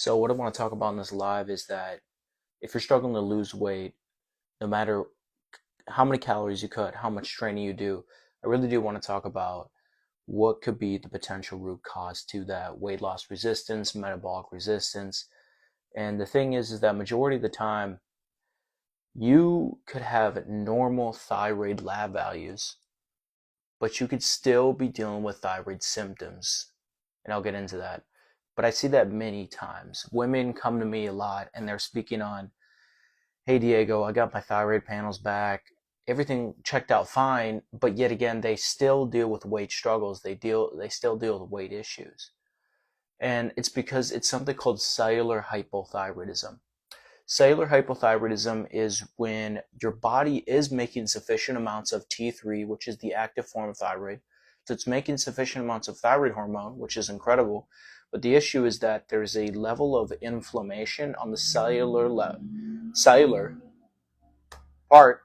So what I want to talk about in this live is that if you're struggling to lose weight, no matter how many calories you cut, how much training you do, I really do want to talk about what could be the potential root cause to that weight loss resistance, metabolic resistance. And the thing is that majority of the time, you could have normal thyroid lab values, but you could still be dealing with thyroid symptoms. And I'll get into that. But I see that many times. Women come to me a lot and they're speaking on, hey Diego, I got my thyroid panels back. Everything checked out fine, but yet again, they still deal with weight struggles. They still deal with weight issues. And it's because it's something called cellular hypothyroidism. Cellular hypothyroidism is when your body is making sufficient amounts of T3, which is the active form of thyroid. So it's making sufficient amounts of thyroid hormone, which is incredible. But the issue is that there's a level of inflammation on the cellular part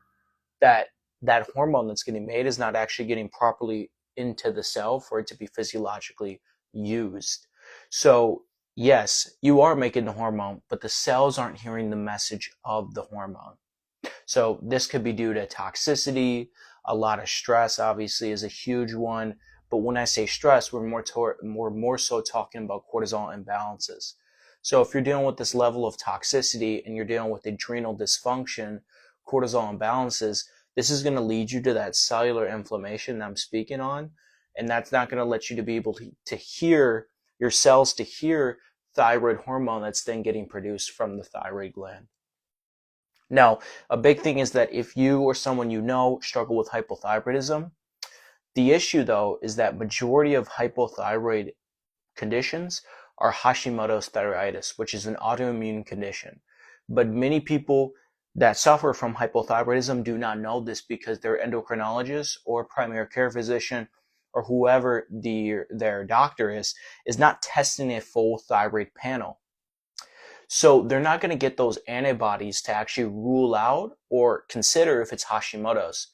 that that hormone that's getting made is not actually getting properly into the cell for it to be physiologically used. So yes, you are making the hormone, but the cells aren't hearing the message of the hormone. So this could be due to toxicity. A lot of stress obviously is a huge one. But when I say stress, we're more so talking about cortisol imbalances. So if you're dealing with this level of toxicity and you're dealing with adrenal dysfunction, cortisol imbalances, this is going to lead you to that cellular inflammation that I'm speaking on. And that's not going to let you to be able to hear your cells to hear thyroid hormone that's then getting produced from the thyroid gland. Now, a big thing is that if you or someone you know struggle with hypothyroidism, the issue though is that majority of hypothyroid conditions are Hashimoto's thyroiditis, which is an autoimmune condition. But many people that suffer from hypothyroidism do not know this because their endocrinologist or primary care physician or whoever their doctor is not testing a full thyroid panel. So they're not going to get those antibodies to actually rule out or consider if it's Hashimoto's.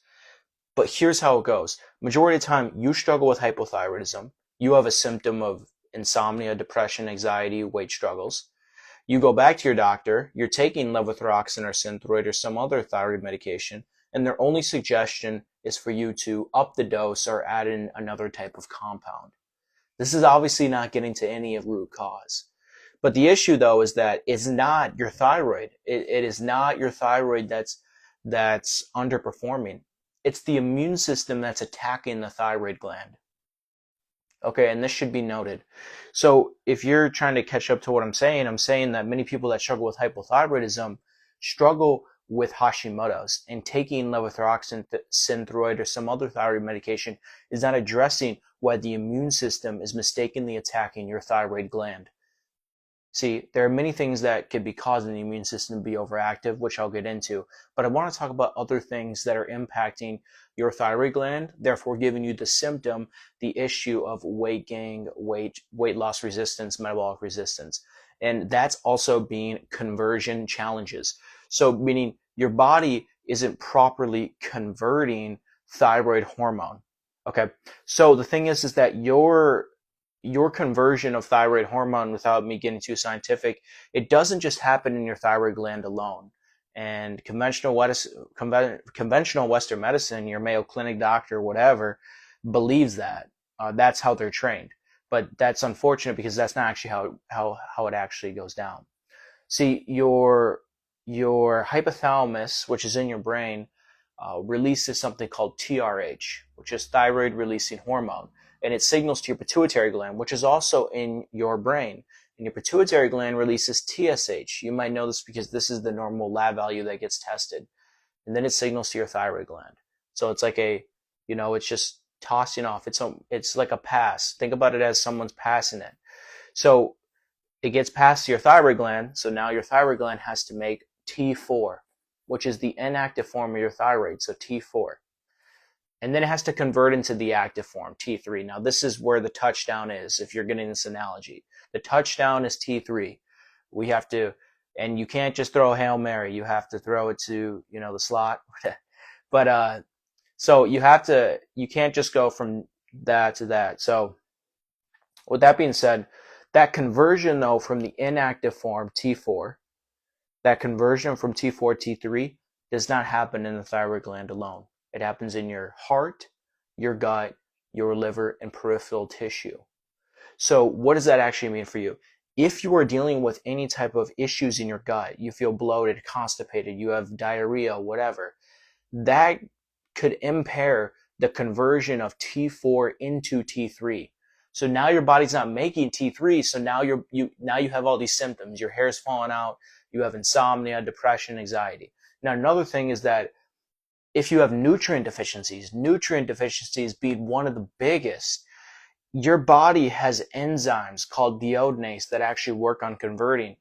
But here's how it goes. Majority of the time, you struggle with hypothyroidism. You have a symptom of insomnia, depression, anxiety, weight struggles. You go back to your doctor, you're taking levothyroxine or Synthroid or some other thyroid medication, and their only suggestion is for you to up the dose or add in another type of compound. This is obviously not getting to any root cause. But the issue though is that it's not your thyroid. It is not your thyroid that's underperforming. It's the immune system that's attacking the thyroid gland. Okay, and this should be noted. So if you're trying to catch up to what I'm saying that many people that struggle with hypothyroidism struggle with Hashimoto's, and taking levothyroxine, Synthroid, or some other thyroid medication is not addressing why the immune system is mistakenly attacking your thyroid gland. See, there are many things that could be causing the immune system to be overactive, which I'll get into, but I want to talk about other things that are impacting your thyroid gland, therefore giving you the symptom, the issue of weight gain, weight loss resistance, metabolic resistance. And that's also being conversion challenges. So meaning your body isn't properly converting thyroid hormone. Okay. So the thing is that your conversion of thyroid hormone, without me getting too scientific, it doesn't just happen in your thyroid gland alone. And conventional Western medicine, your Mayo Clinic doctor, whatever, believes that. That's how they're trained. But that's unfortunate because that's not actually how it actually goes down. See, your hypothalamus, which is in your brain, releases something called TRH, which is thyroid releasing hormone. And it signals to your pituitary gland, which is also in your brain. And your pituitary gland releases TSH. You might know this because this is the normal lab value that gets tested. And then it signals to your thyroid gland. So it's like it's just tossing off. It's like a pass. Think about it as someone's passing it. So it gets past your thyroid gland. So now your thyroid gland has to make T4, which is the inactive form of your thyroid. So T4. And then it has to convert into the active form, T3. Now, this is where the touchdown is, if you're getting this analogy. The touchdown is T3. We have to, and you can't just throw a Hail Mary. You have to throw it to, the slot. But, so you can't just go from that to that. So with that being said, That conversion, though, from the inactive form, T4, that conversion from T4 T3 does not happen in the thyroid gland alone. It happens in your heart, your gut, your liver, and peripheral tissue. So what does that actually mean for you? If you are dealing with any type of issues in your gut, you feel bloated, constipated, you have diarrhea, whatever, that could impair the conversion of T4 into T3. So now your body's not making T3, so now you have all these symptoms. Your hair's falling out, you have insomnia, depression, anxiety. Now another thing is that if you have nutrient deficiencies being one of the biggest, your body has enzymes called deodonases that actually work on converting.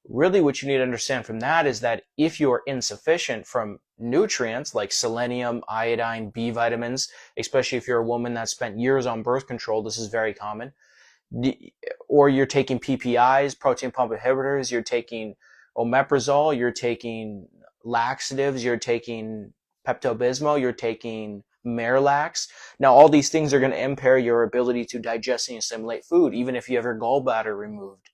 Really what you need to understand from that is that if you are insufficient from nutrients like selenium, iodine, B vitamins, especially if you're a woman that spent years on birth control, this is very common, or you're taking PPIs, proton pump inhibitors, you're taking omeprazole, you're taking laxatives, you're taking Pepto-Bismol, you're taking Miralax. Now, all these things are going to impair your ability to digest and assimilate food, even if you have your gallbladder removed.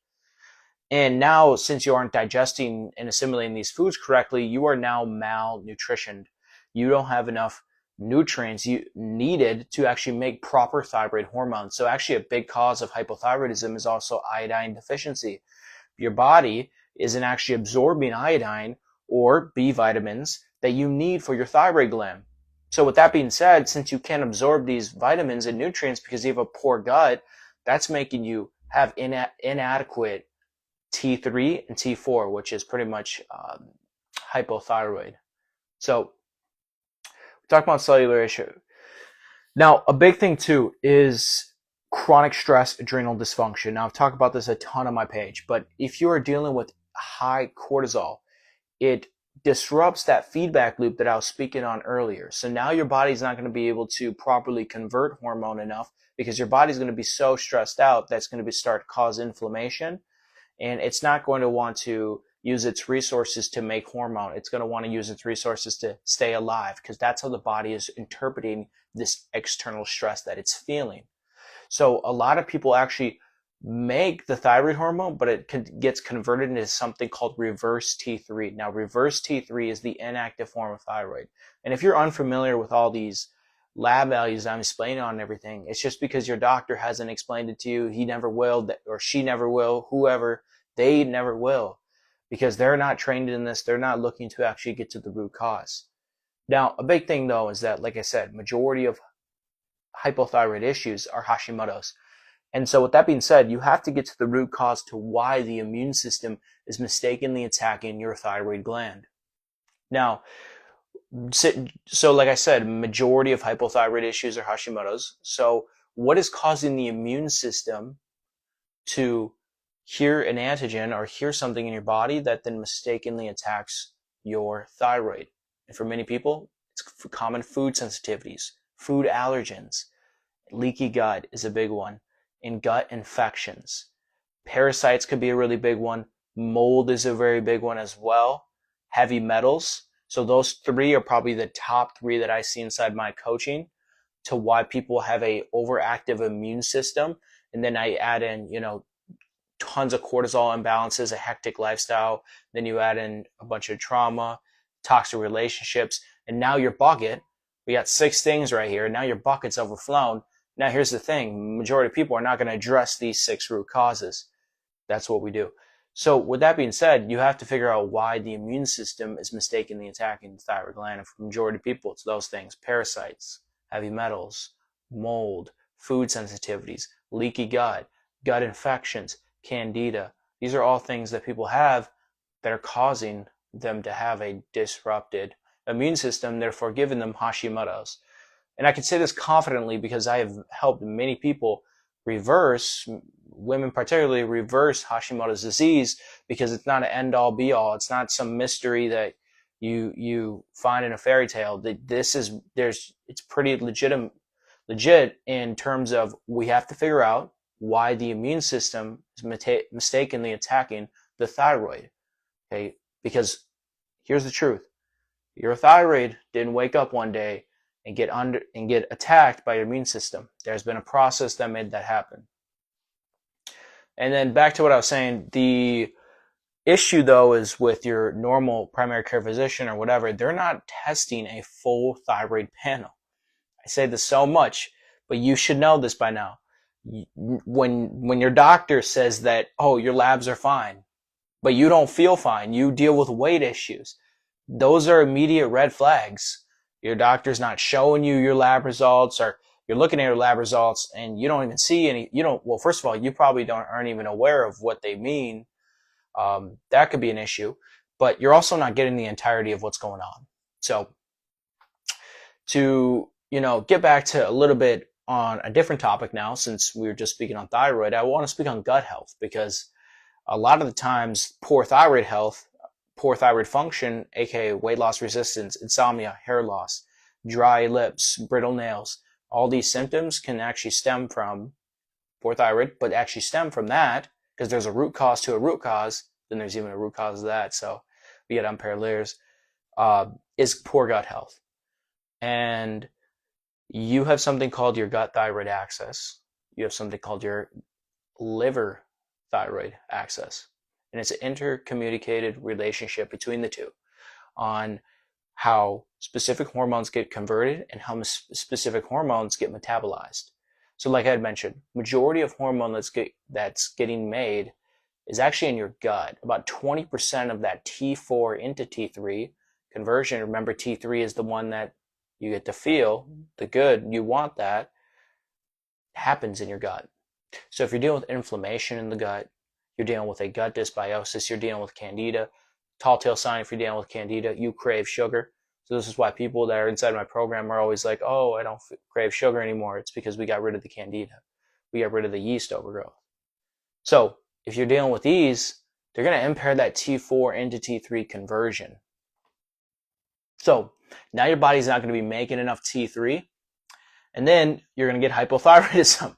And now, since you aren't digesting and assimilating these foods correctly, you are now malnutritioned. You don't have enough nutrients you needed to actually make proper thyroid hormones. So actually a big cause of hypothyroidism is also iodine deficiency. Your body isn't actually absorbing iodine or B vitamins that you need for your thyroid gland. So with that being said, since you can't absorb these vitamins and nutrients because you have a poor gut, that's making you have inadequate T3 and T4, which is pretty much hypothyroid. So we talk about cellular issue. Now, a big thing too is chronic stress, adrenal dysfunction. Now, I've talked about this a ton on my page, but if you are dealing with high cortisol, it disrupts that feedback loop that I was speaking on earlier. So now your body's not going to be able to properly convert hormone enough because your body's going to be so stressed out that's going to start to cause inflammation, and it's not going to want to use its resources to make hormone. It's going to want to use its resources to stay alive because that's how the body is interpreting this external stress that it's feeling. So a lot of people actually make the thyroid hormone, but it gets converted into something called reverse T3. Now, reverse T3 is the inactive form of thyroid. And if you're unfamiliar with all these lab values I'm explaining on everything, it's just because your doctor hasn't explained it to you. He never will, or she never will, whoever, they never will, because they're not trained in this. They're not looking to actually get to the root cause. Now, a big thing though is that, like I said, majority of hypothyroid issues are Hashimoto's. And so with that being said, you have to get to the root cause to why the immune system is mistakenly attacking your thyroid gland. Now, so like I said, majority of hypothyroid issues are Hashimoto's. So what is causing the immune system to hear an antigen or hear something in your body that then mistakenly attacks your thyroid? And for many people, it's common food sensitivities, food allergens. Leaky gut is a big one. And gut infections. Parasites could be a really big one. Mold is a very big one as well. Heavy metals. So those three are probably the top three that I see inside my coaching to why people have a overactive immune system. And then I add in, tons of cortisol imbalances, a hectic lifestyle. Then you add in a bunch of trauma, toxic relationships, and now your bucket, we got 6 things right here. Now your bucket's overflown. Now, here's the thing. Majority of people are not going to address these 6 root causes. That's what we do. So with that being said, you have to figure out why the immune system is mistakenly attacking the thyroid gland. And for the majority of people, it's those things: parasites, heavy metals, mold, food sensitivities, leaky gut, gut infections, candida. These are all things that people have that are causing them to have a disrupted immune system, therefore giving them Hashimoto's. And I can say this confidently because I have helped many people reverse, women particularly, reverse Hashimoto's disease, because it's not an end-all be-all. It's not some mystery that you find in a fairy tale. It's pretty legit in terms of we have to figure out why the immune system is mistakenly attacking the thyroid. Okay, because here's the truth: your thyroid didn't wake up one day and get attacked by your immune system. There's been a process that made that happen. And then back to what I was saying, the issue though is with your normal primary care physician or whatever, they're not testing a full thyroid panel. I say this so much, but you should know this by now. When your doctor says that, oh, your labs are fine, but you don't feel fine, you deal with weight issues, those are immediate red flags. Your doctor's not showing you your lab results, or you're looking at your lab results and you don't even see any, well, first of all, you probably aren't even aware of what they mean. That could be an issue, but you're also not getting the entirety of what's going on. So to, get back to a little bit on a different topic now, since we were just speaking on thyroid, I want to speak on gut health, because a lot of the times poor thyroid health, poor thyroid function, aka weight loss resistance, insomnia, hair loss, dry lips, brittle nails, all these symptoms can actually stem from poor thyroid, but actually stem from that, because there's a root cause to a root cause, then there's even a root cause of that. So we get unpaired layers, is poor gut health. And you have something called your gut thyroid axis. You have something called your liver thyroid axis. And it's an intercommunicated relationship between the two on how specific hormones get converted and how specific hormones get metabolized. So like I had mentioned, majority of hormone that's getting made is actually in your gut. About 20% of that T4 into T3 conversion, remember T3 is the one that you get to feel, the good, you want that, happens in your gut. So if you're dealing with inflammation in the gut, you're dealing with a gut dysbiosis, you're dealing with candida, tall tale sign if you're dealing with candida, you crave sugar. So this is why people that are inside my program are always like, oh, I don't crave sugar anymore. It's because we got rid of the candida. We got rid of the yeast overgrowth. So if you're dealing with these, they're going to impair that T4 into T3 conversion. So now your body's not going to be making enough T3, and then you're going to get hypothyroidism.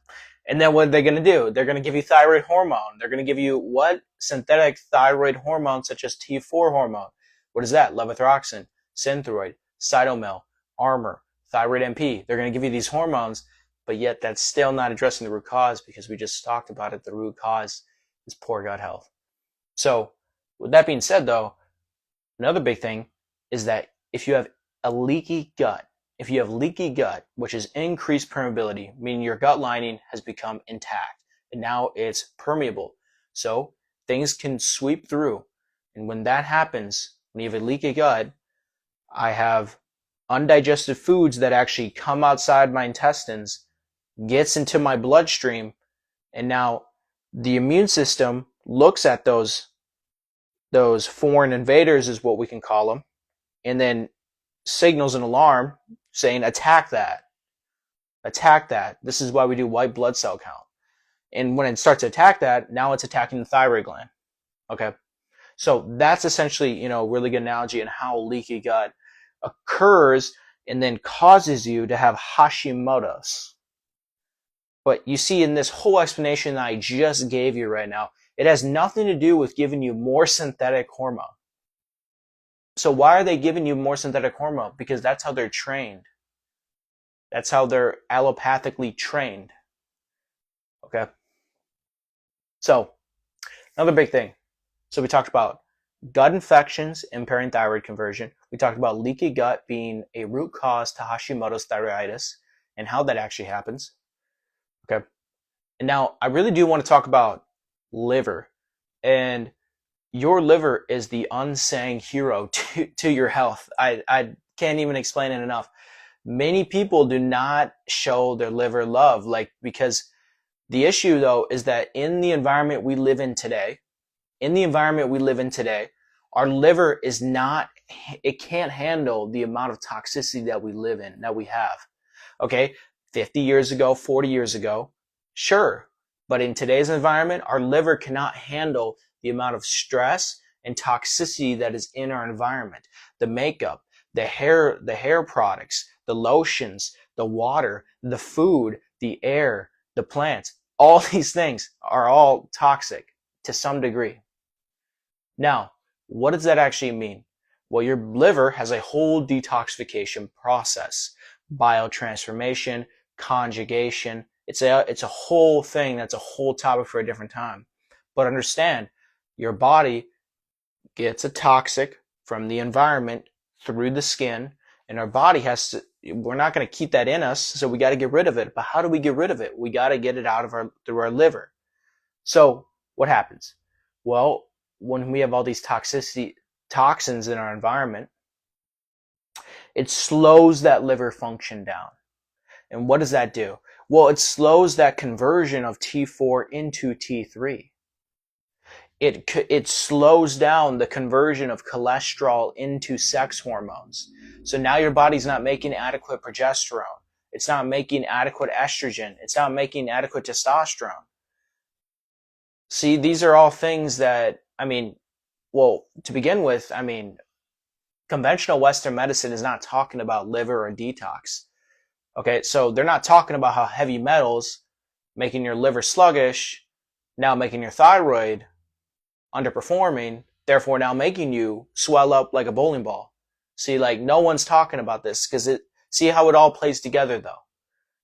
And then what are they going to do? They're going to give you thyroid hormone. They're going to give you what? Synthetic thyroid hormone, such as T4 hormone. What is that? Levothyroxine, Synthroid, Cytomel, Armour, Thyroid MP. They're going to give you these hormones, but yet that's still not addressing the root cause, because we just talked about it. The root cause is poor gut health. So with that being said, though, another big thing is that if you have a leaky gut, which is increased permeability, meaning your gut lining has become intact and now it's permeable, so things can sweep through. And when that happens, when you have a leaky gut, I have undigested foods that actually come outside my intestines, gets into my bloodstream, and now the immune system looks at those foreign invaders, is what we can call them, and then signals an alarm saying, attack that. This is why we do white blood cell count. And when it starts to attack that, now it's attacking the thyroid gland. Okay. So that's essentially, a really good analogy on how leaky gut occurs and then causes you to have Hashimoto's. But you see, in this whole explanation that I just gave you right now, it has nothing to do with giving you more synthetic hormone. So why are they giving you more synthetic hormone? Because that's how they're trained. That's how they're allopathically trained. Okay? So, another big thing. So we talked about gut infections impairing thyroid conversion. We talked about leaky gut being a root cause to Hashimoto's thyroiditis and how that actually happens. Okay? And now I really do want to talk about liver. And your liver is the unsung hero to your health. I can't even explain it enough. Many people do not show their liver love, because the issue though is that in the environment we live in today, our liver it can't handle the amount of toxicity that we have. Okay, 50 years ago, 40 years ago, sure. But in today's environment, our liver cannot handle the amount of stress and toxicity that is in our environment. The makeup, the hair products, the lotions, the water, the food, the air, the plants, all these things are all toxic to some degree. Now, what does that actually mean? Well, your liver has a whole detoxification process, biotransformation, conjugation, It's a whole thing. That's a whole topic for a different time. But understand, your body gets a toxic from the environment through the skin, and our body has to. We're not going to keep that in us, so we got to get rid of it. But how do we get rid of it? We got to get it out of our through our liver. So what happens? Well, when we have all these toxins in our environment, it slows that liver function down. And what does that do? Well, it slows that conversion of T4 into T3. It slows down the conversion of cholesterol into sex hormones. So now your body's not making adequate progesterone. It's not making adequate estrogen. It's not making adequate testosterone. See, these are all things that, well, to begin with, conventional Western medicine is not talking about liver or detox. Okay, so they're not talking about how heavy metals making your liver sluggish, now making your thyroid underperforming, therefore now making you swell up like a bowling ball. See, like no one's talking about this because see how it all plays together though.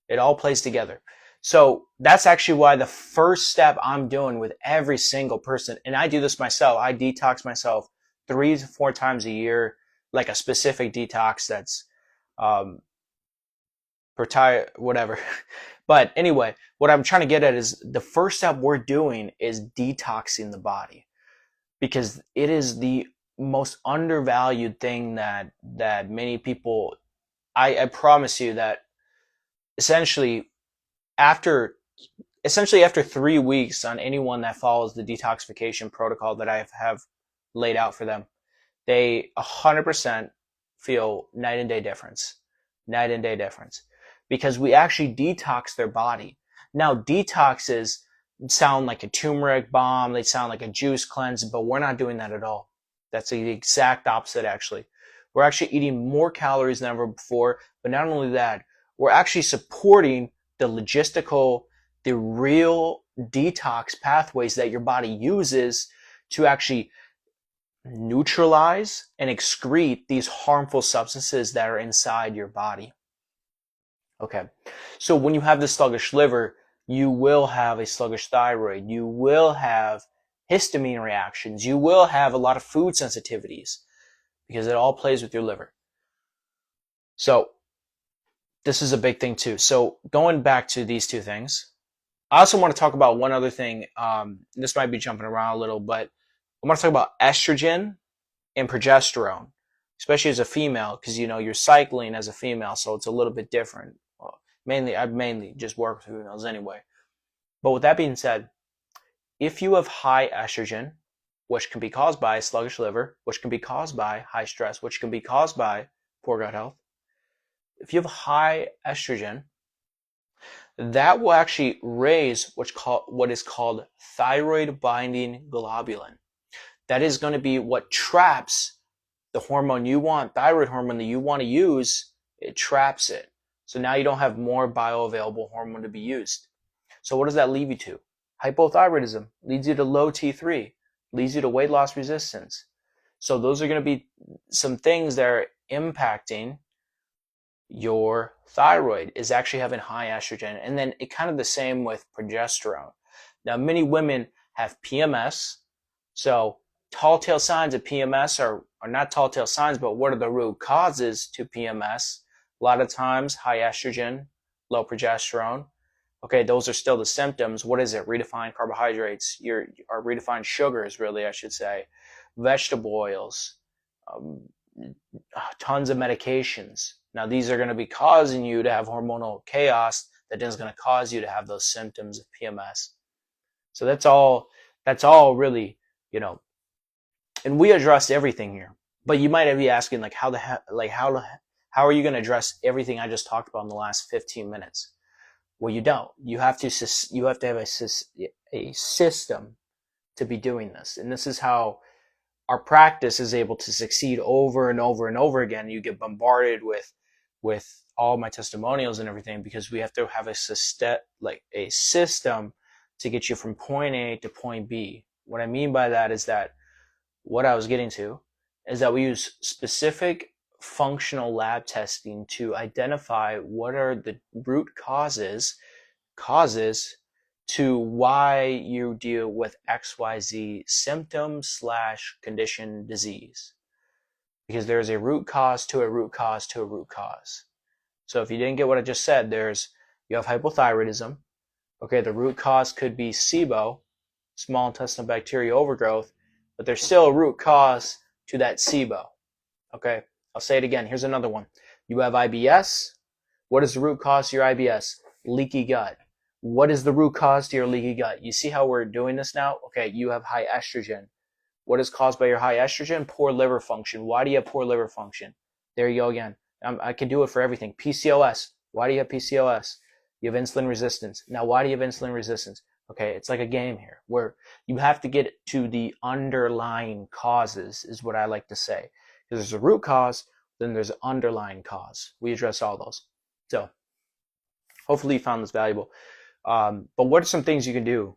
It all plays together. So that's actually why the first step I'm doing with every single person, and I do this myself, I detox myself 3 to 4 times a year, like a specific detox that's whatever. But anyway, what I'm trying to get at is the first step we're doing is detoxing the body, because it is the most undervalued thing that many people. I promise you that essentially after 3 weeks on anyone that follows the detoxification protocol that I have laid out for them, they 100% feel night and day difference. Because we actually detox their body. Now, detoxes sound like a turmeric bomb, they sound like a juice cleanse, but we're not doing that at all. That's the exact opposite, actually. We're actually eating more calories than ever before, but not only that, we're actually supporting the real detox pathways that your body uses to actually neutralize and excrete these harmful substances that are inside your body. Okay, so when you have this sluggish liver, you will have a sluggish thyroid, you will have histamine reactions, you will have a lot of food sensitivities, because it all plays with your liver. So this is a big thing too. So going back to these two things, I also want to talk about one other thing. This might be jumping around a little, but I want to talk about estrogen and progesterone, especially as a female, because you're cycling as a female, so it's a little bit different. Well, I mainly just work with females anyway. But with that being said, if you have high estrogen, which can be caused by a sluggish liver, which can be caused by high stress, which can be caused by poor gut health, if you have high estrogen, that will actually raise what is called thyroid binding globulin. That is going to be what traps the hormone you want, thyroid hormone that you want to use. It traps it. So now you don't have more bioavailable hormone to be used. So what does that leave you to? Hypothyroidism leads you to low T3, leads you to weight loss resistance. So those are going to be some things that are impacting your thyroid, is actually having high estrogen. And then it kind of the same with progesterone. Now, many women have PMS. So tall tale signs of PMS are not tall tale signs, but what are the root causes to PMS? A lot of times, high estrogen, low progesterone. Okay, those are still the symptoms. What is it? Redefined carbohydrates, or redefined sugars, really, I should say. Vegetable oils, tons of medications. Now, these are going to be causing you to have hormonal chaos that is going to cause you to have those symptoms of PMS. So that's all really, and we address everything here. But you might be asking, how are you going to address everything I just talked about in the last 15 minutes? Well, you don't. You have to have a system to be doing this. And this is how our practice is able to succeed over and over and over again. You get bombarded with all my testimonials and everything, because we have to have a system to get you from point A to point B. What I mean by that is that what I was getting to is that we use specific functional lab testing to identify what are the root causes causes to why you deal with XYZ symptom slash condition disease. Because there's a root cause to a root cause to a root cause. So if you didn't get what I just said, you have hypothyroidism. Okay, the root cause could be SIBO, small intestinal bacteria overgrowth, but there's still a root cause to that SIBO. Okay, I'll say it again. Here's another one. You have IBS. What is the root cause to your IBS? Leaky gut. What is the root cause to your leaky gut? You see how we're doing this now? Okay, you have high estrogen. What is caused by your high estrogen? Poor liver function. Why do you have poor liver function? There you go again. I can do it for everything. PCOS. Why do you have PCOS? You have insulin resistance. Now, why do you have insulin resistance? Okay, it's like a game here where you have to get to the underlying causes, is what I like to say. Because there's a root cause, then there's an underlying cause. We address all those. So, hopefully you found this valuable. But what are some things you can do?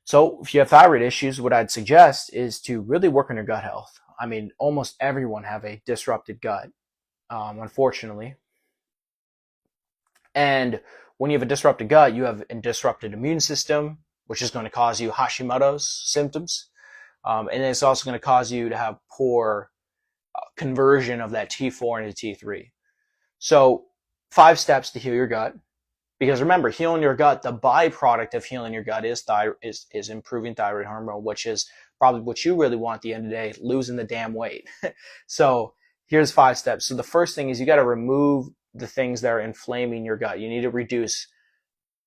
So if you have thyroid issues, what I'd suggest is to really work on your gut health. I mean, almost everyone have a disrupted gut, unfortunately. And when you have a disrupted gut, you have a disrupted immune system, which is going to cause you Hashimoto's symptoms. And it's also going to cause you to have poor conversion of that T4 into T3. So 5 steps to heal your gut. Because remember, healing your gut, the byproduct of healing your gut is improving thyroid hormone, which is probably what you really want at the end of the day, losing the damn weight. So here's 5 steps. So the first thing is you got to remove the things that are inflaming your gut. You need to reduce.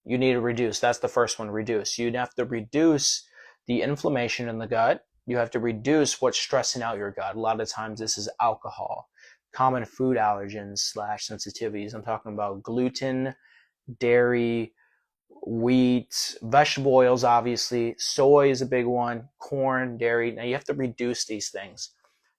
That's the first one, reduce. You have to reduce the inflammation in the gut. You have to reduce what's stressing out your gut. A lot of times this is alcohol, common food allergens / sensitivities. I'm talking about gluten, dairy, wheat, vegetable oils, obviously. Soy is a big one, corn, dairy. Now you have to reduce these things.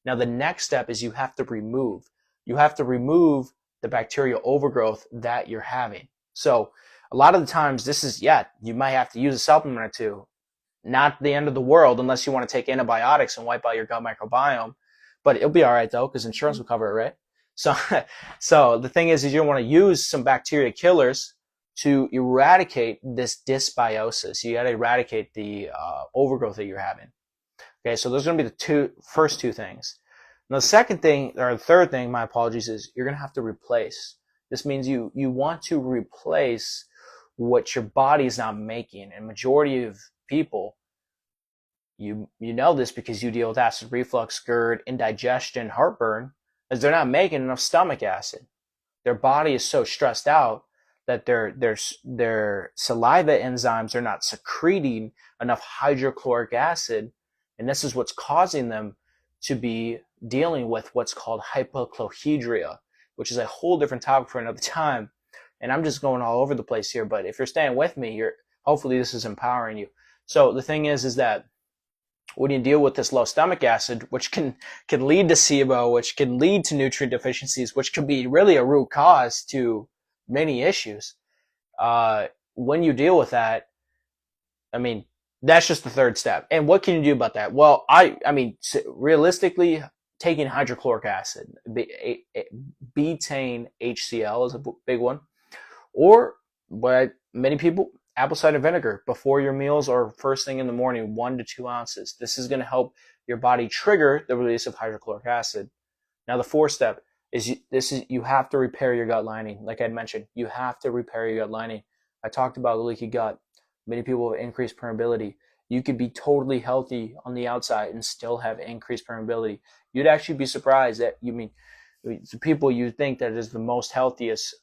Now the next step is you have to remove. You have to remove the bacterial overgrowth that you're having. So a lot of the times you might have to use a supplement or two. Not the end of the world unless you want to take antibiotics and wipe out your gut microbiome. But it'll be all right though, because insurance will cover it, right? So the thing is you want to use some bacteria killers to eradicate this dysbiosis. You got to eradicate the overgrowth that you're having. Okay, so those are going to be the first two things. Now the second thing, or the third thing, my apologies, is you're going to have to replace. This means you want to replace what your body is not making. And majority of people, you know this because you deal with acid reflux, GERD, indigestion, heartburn, as they're not making enough stomach acid. Their body is so stressed out that their saliva enzymes are not secreting enough hydrochloric acid, and this is what's causing them to be dealing with what's called hypochlorhydria, which is a whole different topic for another time. And I'm just going all over the place here, but if you're staying with me, hopefully this is empowering you. So the thing is that when you deal with this low stomach acid, which can lead to SIBO, which can lead to nutrient deficiencies, which could be really a root cause to many issues. When you deal with that, I mean, that's just the third step. And what can you do about that? Well, I mean, realistically, taking hydrochloric acid, betaine HCl is a big one, or what many people, apple cider vinegar before your meals or first thing in the morning, 1 to 2 ounces. This is going to help your body trigger the release of hydrochloric acid. Now, the fourth step is you have to repair your gut lining. Like I mentioned, you have to repair your gut lining. I talked about the leaky gut. Many people have increased permeability. You could be totally healthy on the outside and still have increased permeability. You'd actually be surprised that the people you think that is the most healthiest.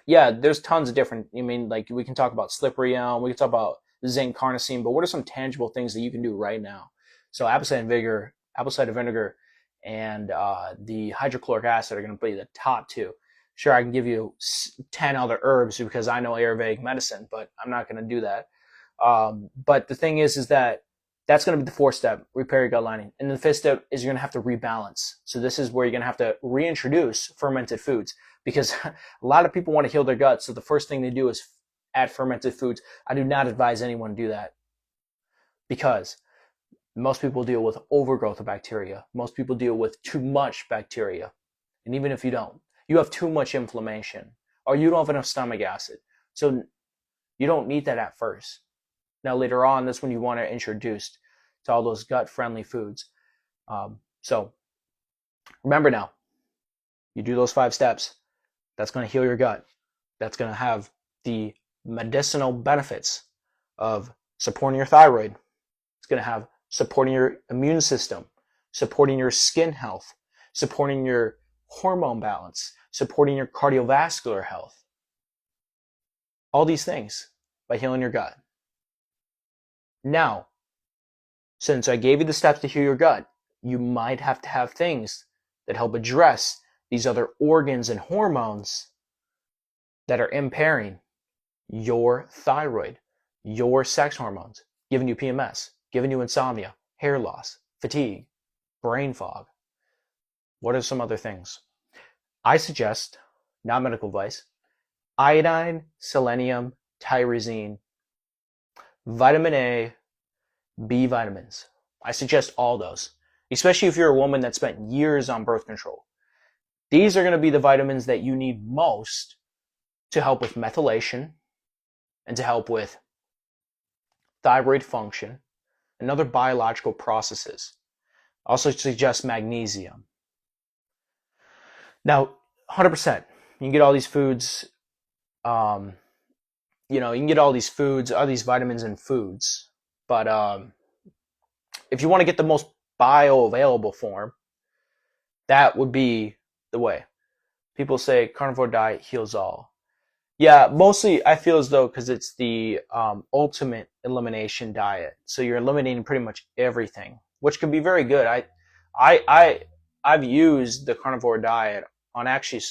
Yeah, there's tons of different. Like we can talk about slippery elm, we can talk about zinc carnosine, but what are some tangible things that you can do right now? So apple cider vinegar, and the hydrochloric acid are going to be the top 2. Sure, I can give you 10 other herbs because I know Ayurvedic medicine, but I'm not going to do that. But the thing is that that's going to be the 4th step, repair your gut lining. And the 5th step is you're going to have to rebalance. So this is where you're going to have to reintroduce fermented foods, because a lot of people want to heal their gut. So the first thing they do is add fermented foods. I do not advise anyone to do that, because most people deal with overgrowth of bacteria. Most people deal with too much bacteria. And even if you don't, you have too much inflammation. or you don't have enough stomach acid. So you don't need that at first. Now later on, that's when you want to introduce to all those gut-friendly foods. So remember now, you do those 5 steps. That's going to heal your gut. That's going to have the medicinal benefits of supporting your thyroid. It's going to have supporting your immune system, supporting your skin health, supporting your hormone balance, supporting your cardiovascular health. All these things by healing your gut. Now, since I gave you the steps to heal your gut, you might have to have things that help address these other organs and hormones that are impairing your thyroid, your sex hormones, giving you PMS, giving you insomnia, hair loss, fatigue, brain fog. What are some other things? I suggest, not medical advice, iodine, selenium, tyrosine, vitamin A, B vitamins. I suggest all those, especially if you're a woman that spent years on birth control. These are going to be the vitamins that you need most to help with methylation and to help with thyroid function and other biological processes. I also suggest magnesium. Now, 100%, you can get all these foods, you can get all these foods, all these vitamins in foods. But if you want to get the most bioavailable form, that would be the way. People say carnivore diet heals all. Yeah, mostly I feel as though because it's the ultimate elimination diet. So you're eliminating pretty much everything, which can be very good. I've used the carnivore diet on actually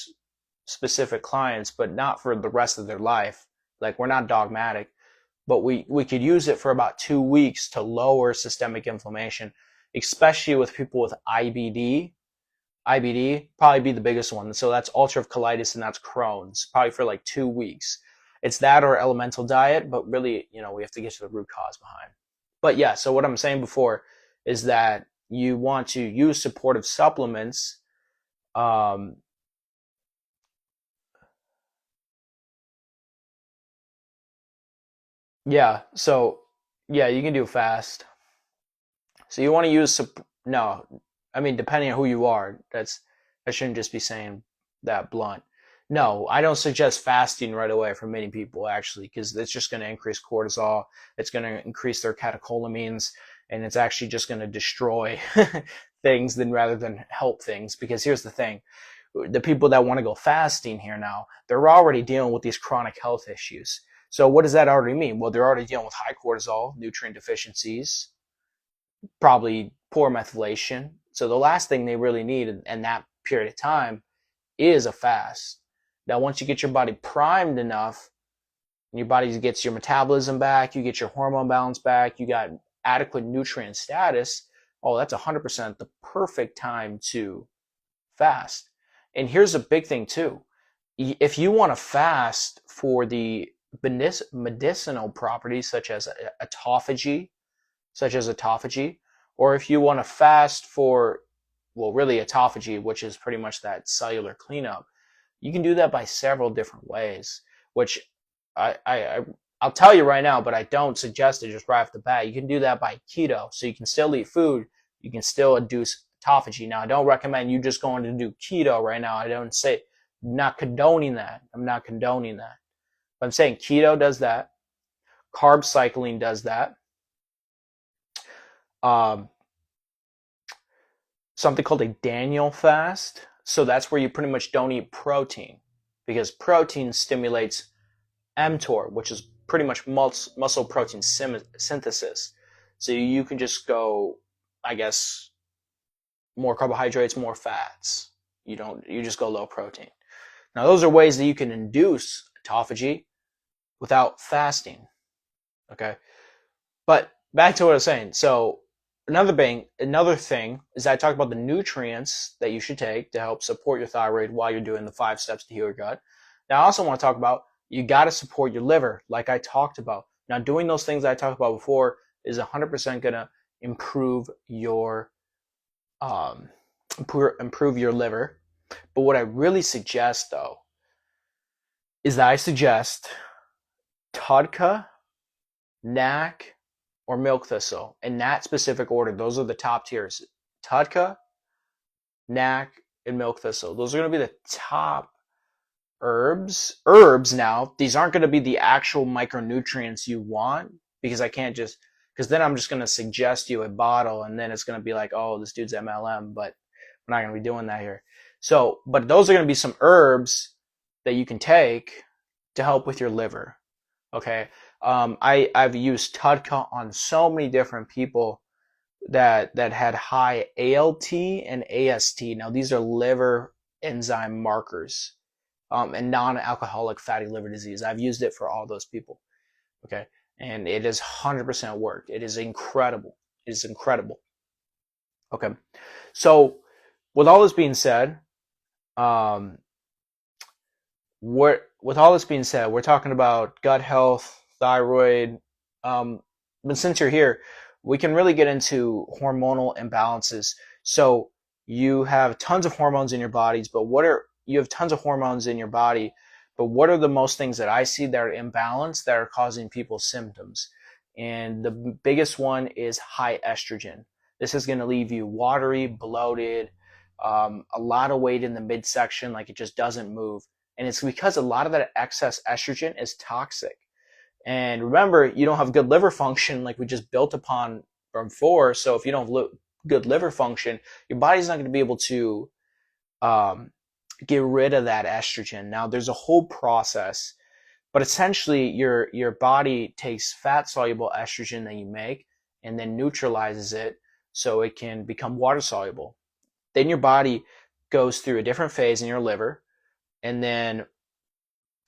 specific clients, but not for the rest of their life. Like, we're not dogmatic, but we could use it for about 2 weeks to lower systemic inflammation, especially with people with IBD. IBD probably be the biggest one. So that's ulcerative colitis and that's Crohn's, probably for like 2 weeks. It's that or elemental diet, but really, we have to get to the root cause behind. But yeah, so what I'm saying before is that you want to use supportive supplements. Yeah, so yeah, you can do fast. So you want to use no, I mean, depending on who you are, I shouldn't just be saying that blunt. No, I don't suggest fasting right away for many people actually, because it's just going to increase cortisol. It's going to increase their catecholamines, and it's actually just going to destroy things rather than help things. Because here's the thing. The people that want to go fasting here now, they're already dealing with these chronic health issues. So what does that already mean? Well, they're already dealing with high cortisol, nutrient deficiencies, probably poor methylation. So the last thing they really need in that period of time is a fast. Now, once you get your body primed enough, and your body gets your metabolism back, you get your hormone balance back, you got adequate nutrient status, oh, that's 100% the perfect time to fast. And here's a big thing too. If you want to fast for the medicinal properties such as autophagy, or if you want to fast for, well, really autophagy, which is pretty much that cellular cleanup, you can do that by several different ways, which I'll tell you right now, but I don't suggest it just right off the bat. You can do that by keto, so you can still eat food, you can still induce autophagy. Now, I don't recommend you just going to do keto right now. I don't say, not condoning that. I'm not condoning that. But I'm saying keto does that. Carb cycling does that. Something called a Daniel fast. So that's where you pretty much don't eat protein, because protein stimulates mTOR, which is pretty much muscle protein synthesis. So you can just go, I guess, more carbohydrates, more fats. You just go low protein. Now, those are ways that you can induce autophagy without fasting. Okay. But back to what I was saying. So another thing is I talked about the nutrients that you should take to help support your thyroid while you're doing the 5 steps to heal your gut. Now, I also want to talk about, you got to support your liver, like I talked about. Now, doing those things I talked about before is 100% going to improve your liver. But what I really suggest, though, is that I suggest TUDCA, NAC, or milk thistle in that specific order. Those are the top tiers. TUDCA, NAC, and milk thistle. Those are going to be the top herbs. Now these aren't going to be the actual micronutrients you want, because I can't just, because then I'm just going to suggest you a bottle and then it's going to be like, oh, this dude's MLM, but we're not going to be doing that here. So, but those are going to be some herbs that you can take to help with your liver. Okay. I've used TUDCA on so many different people that had high ALT and AST. Now these are liver enzyme markers, and non-alcoholic fatty liver disease. I've used it for all those people. Okay. And it is 100% work. It is incredible. It is incredible. Okay. So with all this being said, um, we're talking about gut health, thyroid. But since you're here, we can really get into hormonal imbalances. So you have tons of hormones in your bodies, but you have tons of hormones in your body, but what are the most things that I see that are imbalanced that are causing people's symptoms? And the biggest one is high estrogen. This is going to leave you watery, bloated, a lot of weight in the midsection, like it just doesn't move. And it's because a lot of that excess estrogen is toxic. And remember, you don't have good liver function like we just built upon from before. So if you don't have good liver function, your body's not going to be able to um, get rid of that estrogen. Now, there's a whole process, but essentially your body takes fat soluble estrogen that you make and then neutralizes it so it can become water soluble. Then your body goes through a different phase in your liver, and then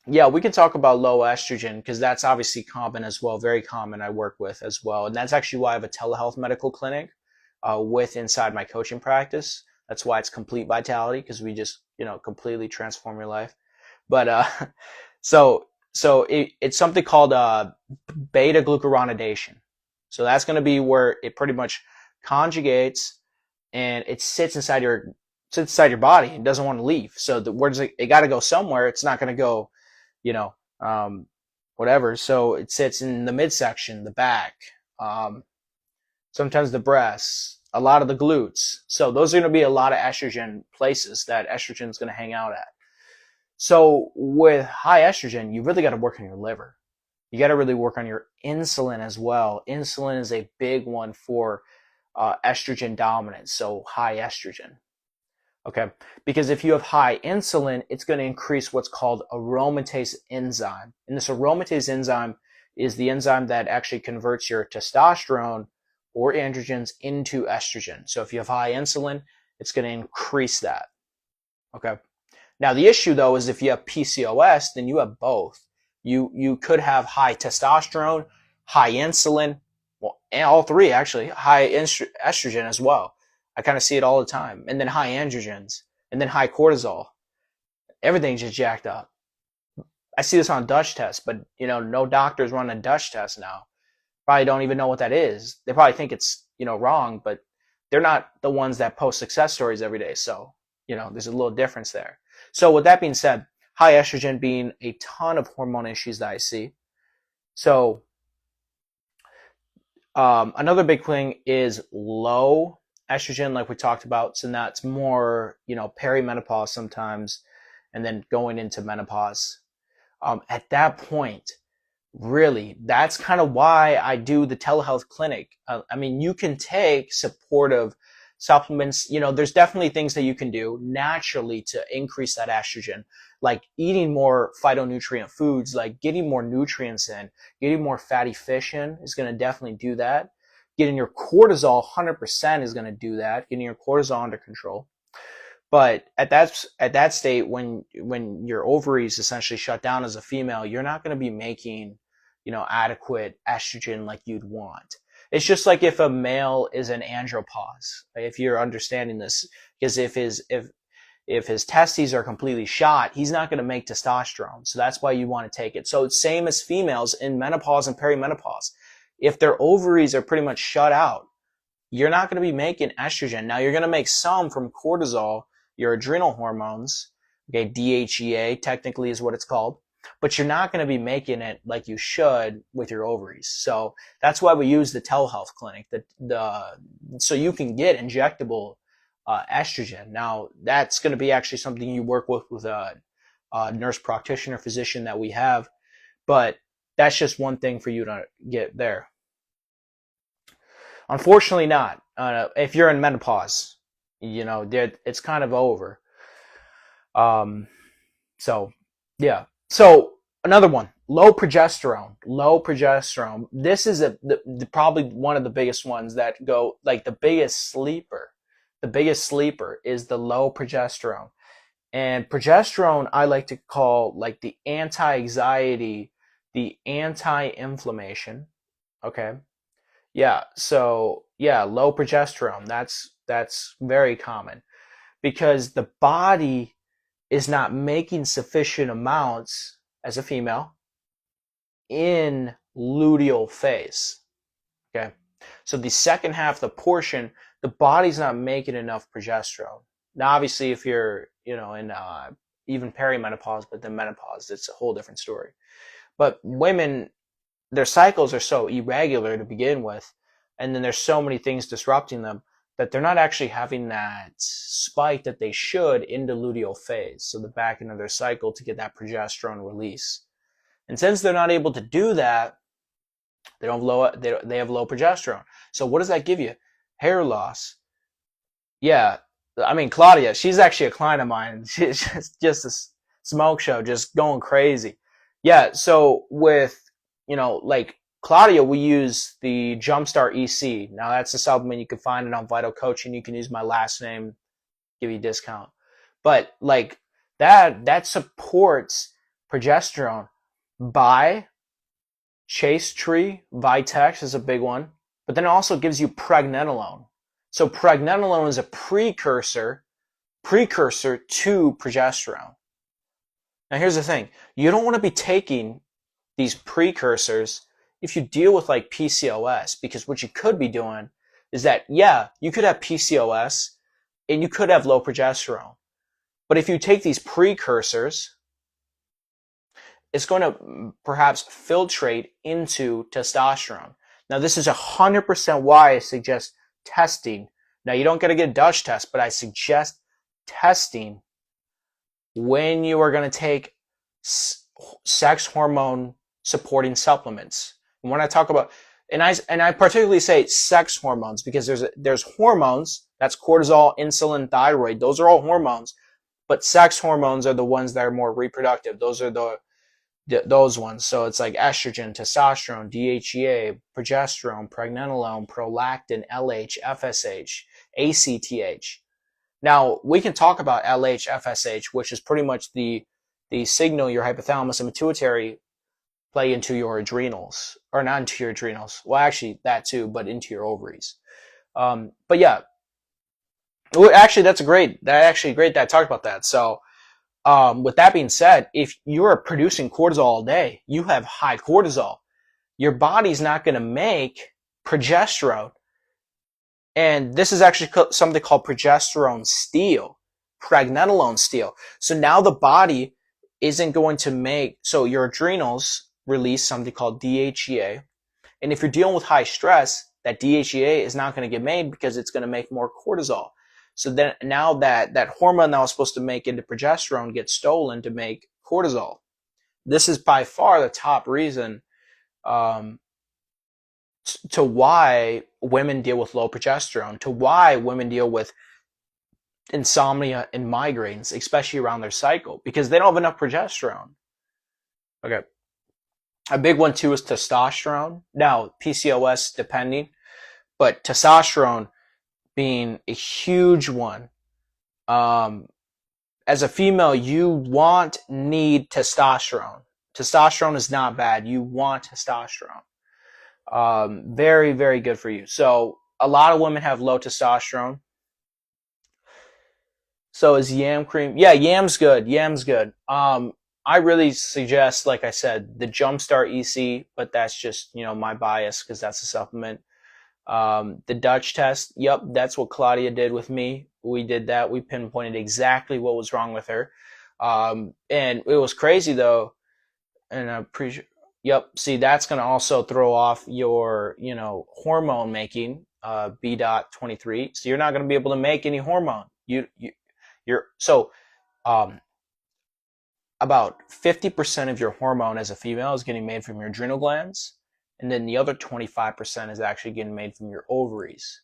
yeah, we can talk about low estrogen because that's obviously common as well, very common. I work with as well, and that's actually why I have a telehealth medical clinic with inside my coaching practice. That's why it's Complete Vitality, because we just completely transform your life. But so it's something called beta glucuronidation. So that's going to be where it pretty much conjugates and it sits inside your body and doesn't want to leave. So where does it got to go somewhere? It's not going to go, you know, um, whatever. So it sits in the midsection, the back, sometimes the breasts, a lot of the glutes. So those are going to be a lot of estrogen places that estrogen is going to hang out at. So with high estrogen, you really got to work on your liver. You got to really work on your insulin as well. Insulin is a big one for estrogen dominance, so high estrogen. Okay, because if you have high insulin, it's going to increase what's called aromatase enzyme. And this aromatase enzyme is the enzyme that actually converts your testosterone or androgens into estrogen. So if you have high insulin, it's going to increase that. Okay. Now the issue though is if you have PCOS, then you have both. You could have high testosterone, high insulin, well, and all three actually, high estrogen as well. I kind of see it all the time. And then high androgens, and then high cortisol. Everything's just jacked up. I see this on Dutch tests, but no doctors run a Dutch test now. Probably don't even know what that is. They probably think it's, wrong, but they're not the ones that post success stories every day. So, there's a little difference there. So with that being said, high estrogen being a ton of hormone issues that I see. So another big thing is low estrogen, like we talked about. So that's more, perimenopause sometimes, and then going into menopause. At that point, really, that's kind of why I do the telehealth clinic. I mean, you can take supportive supplements. There's definitely things that you can do naturally to increase that estrogen, like eating more phytonutrient foods, like getting more nutrients in, getting more fatty fish in is going to definitely do that. Getting your cortisol 100% is going to do that, getting your cortisol under control. But at that state, when your ovaries essentially shut down as a female, you're not going to be making, adequate estrogen like you'd want. It's just like if a male is an andropause, if you're understanding this, because if his testes are completely shot, he's not going to make testosterone. So that's why you want to take it. So it's same as females in menopause and perimenopause. If their ovaries are pretty much shut out, you're not going to be making estrogen. Now you're going to make some from cortisol, your adrenal hormones. Okay, DHEA technically is what it's called. but you're not going to be making it like you should with your ovaries. So that's why we use the telehealth clinic, so you can get injectable estrogen. Now that's going to be actually something you work with a nurse practitioner, physician that we have, but that's just one thing for you to get there. Unfortunately not. If you're in menopause, it's kind of over. Um, so yeah. So another one, low progesterone. Low progesterone. This is probably one of the biggest ones that go, like, the biggest sleeper. The biggest sleeper is the low progesterone. And progesterone, I like to call like the anti-anxiety, the anti-inflammation. Okay. Yeah. So yeah, low progesterone. That's very common because the body is not making sufficient amounts as a female in luteal phase. Okay. So the second half of the portion, the body's not making enough progesterone. Now, obviously, if you're, in even perimenopause, but then menopause, it's a whole different story. But women, their cycles are so irregular to begin with, and then there's so many things disrupting them that they're not actually having that spike that they should into luteal phase, so the back end of their cycle, to get that progesterone release. And since they're not able to do that, they have low progesterone. So what does that give you? Hair loss. Yeah, I mean, Claudia, she's actually a client of mine. She's just a smoke show, just going crazy. Yeah, so with, like Claudia, we use the Jumpstart EC. Now that's a supplement. You can find it on Vital Coaching. You can use my last name, give you a discount. But like that supports progesterone. By Chase Tree, Vitex is a big one, but then it also gives you pregnenolone. So pregnenolone is a precursor to progesterone. Now here's the thing. You don't want to be taking these precursors if you deal with like PCOS, because what you could be doing is that, yeah, you could have PCOS and you could have low progesterone. But if you take these precursors, it's going to perhaps filtrate into testosterone. Now, this is 100% why I suggest testing. Now, you don't got to get a Dutch test, but I suggest testing when you are going to take sex hormone supporting supplements. And when I talk about, and I particularly say sex hormones, because there's hormones, that's cortisol, insulin, thyroid. Those are all hormones, but sex hormones are the ones that are more reproductive. Those are those ones. So it's like estrogen, testosterone, DHEA, progesterone, pregnenolone, prolactin, LH, FSH, ACTH. Now, we can talk about LH, FSH, which is pretty much the signal your hypothalamus and pituitary play into your adrenals, or not into your adrenals. Well, actually that too, but into your ovaries. But yeah, actually that's great that I talked about that. So with that being said, if you're producing cortisol all day, you have high cortisol, your body's not going to make progesterone. And this is actually something called progesterone steal, pregnenolone steal. So now the body isn't going to make, so your adrenals release something called DHEA. And if you're dealing with high stress, that DHEA is not going to get made because it's going to make more cortisol. So then now that hormone that was supposed to make into progesterone gets stolen to make cortisol. This is by far the top reason to why women deal with low progesterone, to why women deal with insomnia and migraines, especially around their cycle, because they don't have enough progesterone. Okay. A big one too is testosterone. Now, PCOS depending, but testosterone being a huge one. As a female, you need testosterone. Testosterone is not bad. You want testosterone. Very, very good for you. So a lot of women have low testosterone. So is yam cream? Yeah, yam's good. Yam's good. I really suggest, like I said, the Jumpstart EC, but that's just, my bias because that's a supplement. The Dutch test, yep, that's what Claudia did with me. We did that. We pinpointed exactly what was wrong with her. And it was crazy though. and I'm pretty sure. Yep. See, that's going to also throw off your, hormone making, B.23. So you're not going to be able to make any hormone. You're so um, about 50% of your hormone as a female is getting made from your adrenal glands, and then the other 25% is actually getting made from your ovaries.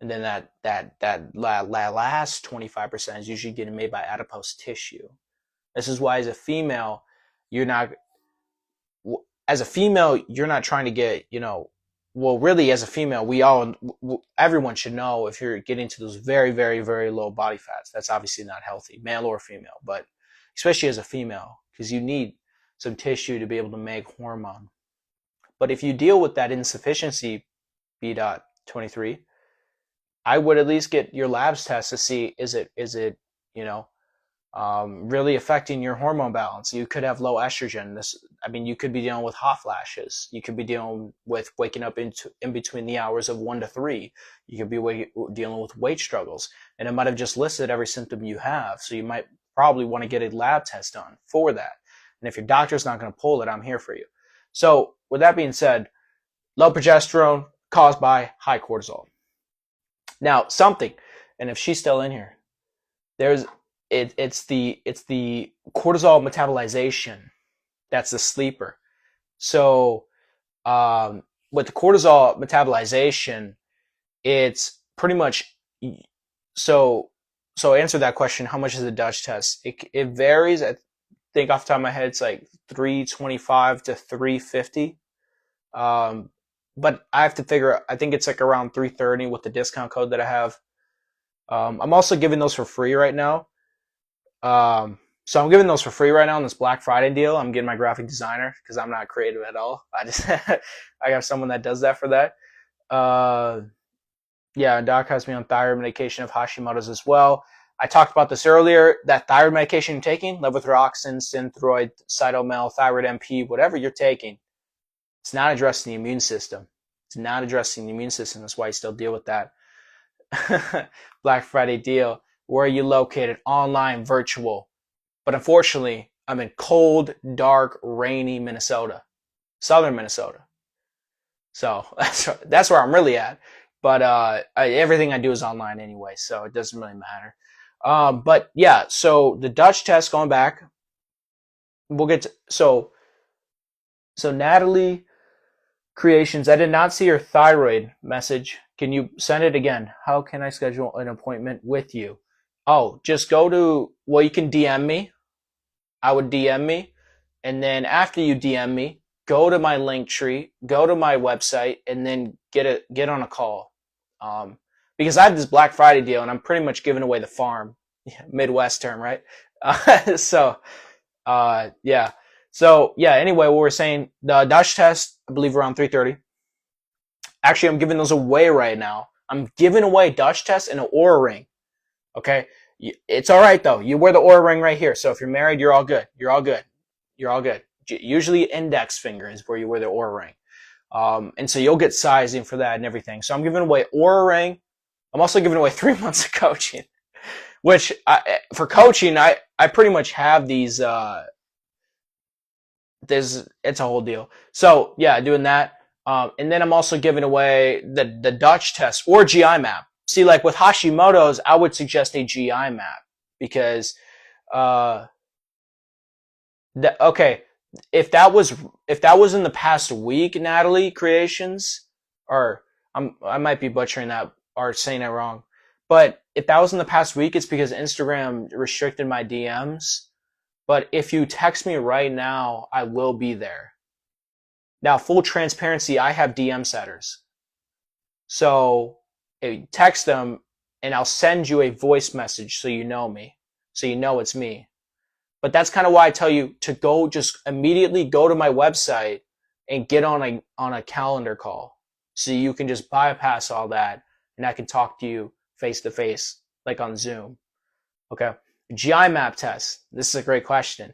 And then that last 25% is usually getting made by adipose tissue. This is why, you're not as a female, you're not trying to get, well, really, as a female, everyone should know if you're getting to those very, very, very low body fats, that's obviously not healthy, male or female, but especially as a female, because you need some tissue to be able to make hormone. But if you deal with that insufficiency, B.23, I would at least get your labs test to see, is it, really affecting your hormone balance. You could have low estrogen. You could be dealing with hot flashes. You could be dealing with waking up in between the hours of 1 to 3. You could be dealing with weight struggles. And it might have just listed every symptom you have. So you might probably want to get a lab test done for that. And if your doctor's not going to pull it, I'm here for you. So with that being said, low progesterone caused by high cortisol. Now, and if she's still in here, it's the cortisol metabolization that's the sleeper. So with the cortisol metabolization, it's pretty much so answer that question, how much is the Dutch test? It varies. I think off the top of my head it's like 325 to 350. But I have to figure, I think it's like around 330 with the discount code that I have. I'm also giving those for free right now. So I'm giving those for free right now on this Black Friday deal. I'm getting my graphic designer because I'm not creative at all. I have someone that does that for that. Yeah, Doc has me on thyroid medication of Hashimoto's as well. I talked about this earlier. That thyroid medication you're taking, levothyroxine, Synthroid, Cytomel, Thyroid MP, whatever you're taking, it's not addressing the immune system. It's not addressing the immune system. That's why you still deal with that. Black Friday deal. Where are you located? Online, virtual. But unfortunately, I'm in cold, dark, rainy Minnesota. Southern Minnesota. So that's where I'm really at. But everything I do is online anyway, so it doesn't really matter. But yeah, so the Dutch test, going back, we'll get to, so Natalie Creations, I did not see your thyroid message. Can you send it again? How can I schedule an appointment with you? Oh, just go to, well, you can DM me. I would DM me. And then after you DM me, go to my link tree, go to my website, and then get on a call. Because I have this Black Friday deal, and I'm pretty much giving away the farm. Midwest term, right? Yeah. So yeah, anyway, what we're saying, the Dutch test, I believe around 330. Actually, I'm giving those away right now. I'm giving away Dutch test and an Oura ring. Okay? It's all right though. You wear the Oura ring right here. So if you're married, you're all good. You're all good. You're all good. Usually index finger is where you wear the Oura ring. And so you'll get sizing for that and everything. So I'm giving away Oura ring. I'm also giving away 3 months of coaching, which for coaching, I pretty much have these, it's a whole deal. So yeah, doing that. And then I'm also giving away the Dutch test or GI map. See, like with Hashimoto's, I would suggest a GI map because, okay, if that was in the past week, Natalie Creations, or I might be butchering that or saying it wrong, but if that was in the past week, it's because Instagram restricted my DMs. But if you text me right now, I will be there. Now, full transparency, I have DM setters. So text them and I'll send you a voice message so you know me, so you know it's me. But that's kind of why I tell you to go, just immediately go to my website and get on a calendar call so you can just bypass all that and I can talk to you face to face, like on Zoom. Okay. GI map test. This is a great question.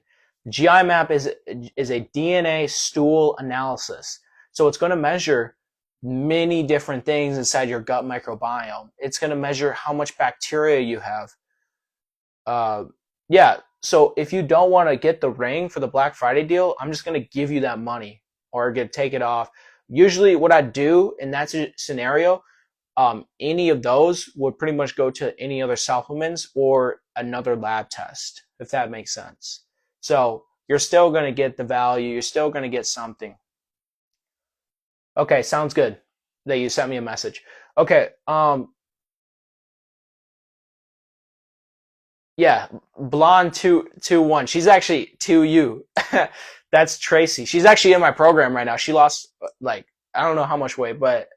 GI map is a DNA stool analysis. So it's going to measure many different things inside your gut microbiome. It's going to measure how much bacteria you have. Yeah. So if you don't want to get the ring for the Black Friday deal, I'm just gonna give you that money or take it off. Usually, what I do in that scenario, any of those would pretty much go to any other supplements or another lab test, if that makes sense. So you're still gonna get the value. You're still gonna get something. Okay, sounds good. That you sent me a message. Okay. Yeah, blonde 221. She's actually 2U. That's Tracy. She's actually in my program right now. She lost like I don't know how much weight, but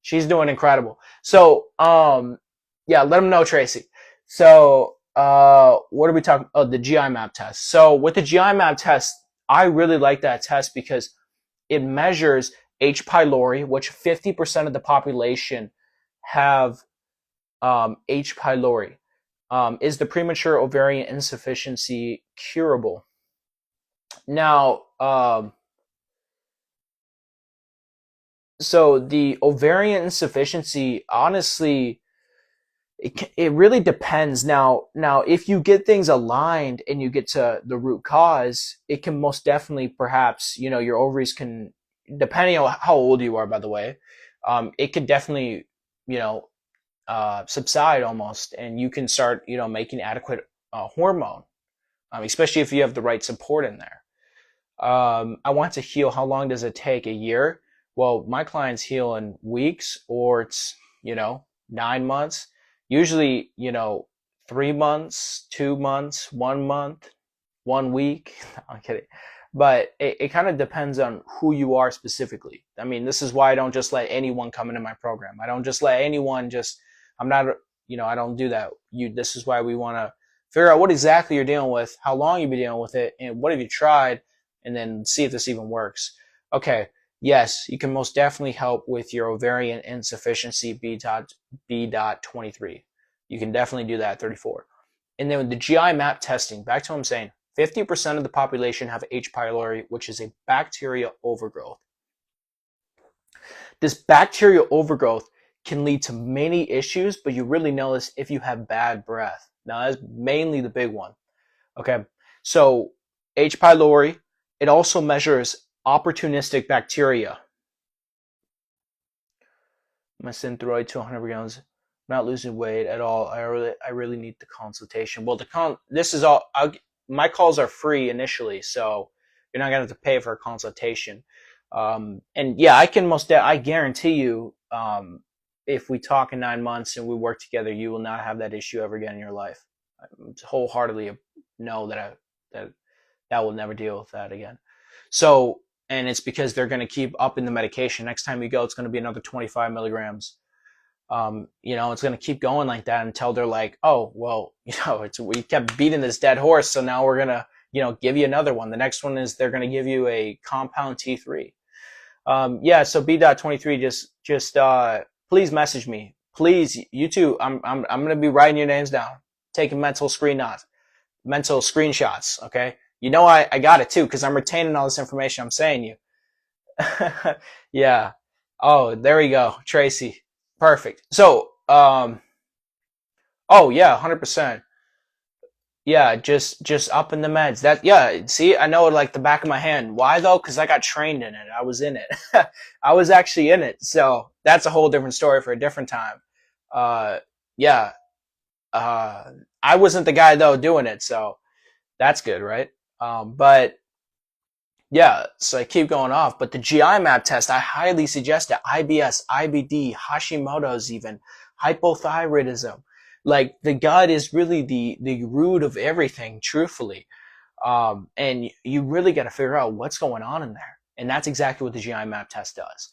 she's doing incredible. So, yeah, let them know, Tracy. So, what are we talking? Oh, the GI map test. So with the GI map test, I really like that test because it measures H. pylori, which 50% of the population have H. pylori. Is the premature ovarian insufficiency curable? Now, so the ovarian insufficiency, honestly, it really depends. Now, if you get things aligned and you get to the root cause, it can most definitely, perhaps, your ovaries can, depending on how old you are, by the way, it could definitely, you know, subside almost, and you can start, making adequate hormone, especially if you have the right support in there. I want to heal. How long does it take? A year? Well, my clients heal in weeks, or it's 9 months. Usually, 3 months, 2 months, 1 month, 1 week. No, I'm kidding. But it kind of depends on who you are specifically. I mean, this is why I don't just let anyone come into my program. I don't just let anyone just, I'm not, I don't do that. This is why we want to figure out what exactly you're dealing with, how long you've been dealing with it, and what have you tried, and then see if this even works. Okay, yes, you can most definitely help with your ovarian insufficiency B.23. You can definitely do that at 34. And then with the GI map testing, back to what I'm saying, 50% of the population have H. pylori, which is a bacterial overgrowth. This bacterial overgrowth can lead to many issues, but you really know this if you have bad breath. Now, that's mainly the big one. Okay, so H. pylori, it also measures opportunistic bacteria. My synthroid to 100 grams. Not losing weight at all. I really need the consultation. Well, this is all. My calls are free initially, so you're not gonna have to pay for a consultation. And yeah, I guarantee you, if we talk in 9 months and we work together, you will not have that issue ever again in your life. I wholeheartedly know that will never deal with that again. So, and it's because they're going to keep upping the medication. Next time you go, it's going to be another 25 milligrams. It's going to keep going like that until they're like, oh, well, we kept beating this dead horse, so now we're going to, give you another one. The next one is they're going to give you a compound T3. Yeah, so B.23, just please message me. Please, you too. I'm going to be writing your names down, taking mental screenshots. Okay. I got it too, because I'm retaining all this information I'm saying you. Yeah. Oh, there we go. Tracy. Perfect. So, oh yeah, 100%. Yeah, just up in the meds. Yeah, see, I know it like the back of my hand. Why though? Because I got trained in it. I was in it. I was actually in it. So that's a whole different story for a different time. Uh, yeah. I wasn't the guy though doing it, so that's good, right? But yeah, so I keep going off. But the GI map test, I highly suggest it. IBS, IBD, Hashimoto's, even hypothyroidism. Like the gut is really the root of everything, truthfully. And you really got to figure out what's going on in there. And that's exactly what the GI map test does.